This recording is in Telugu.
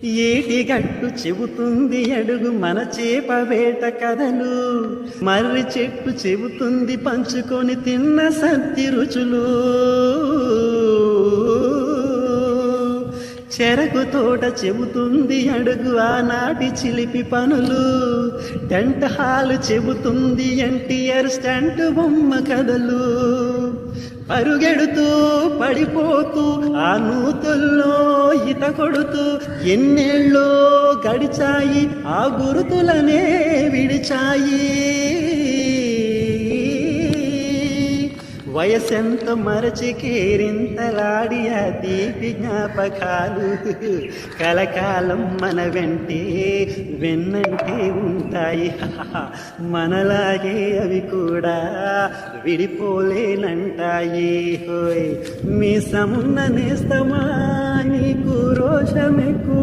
ఏటిగట్టు చెబుతుంది అడుగు మన చేప వేట కథలు, మర్రి చెట్టు చెబుతుంది పంచుకొని తిన్న సత్తి రుచులు, చెరకు తోట చెబుతుంది అడుగు ఆనాటి చిలిపి పనులు, టెంట్ హాల్ చెబుతుంది ఎన్టీఆర్ స్టంట్ బొమ్మ కథలు, పరుగెడుతూ పడిపోతూ ఆ నూతుల్లో ఈత కొడుతూ ఎన్నేళ్ళో గడిచాయి ఆ గురుతులనే విడిచాయి. వయసెంత మరచి కేరింతలాడి ఆ తీపి జ్ఞాపకాలు కలకాలం మన వెన్నంటే ఉంటాయి. మనలాగే అవి కూడా విడిపోలేనంటాయి. హోయ్ మీ సమున్న నేస్తమా నీకు రోషమెక్కువ.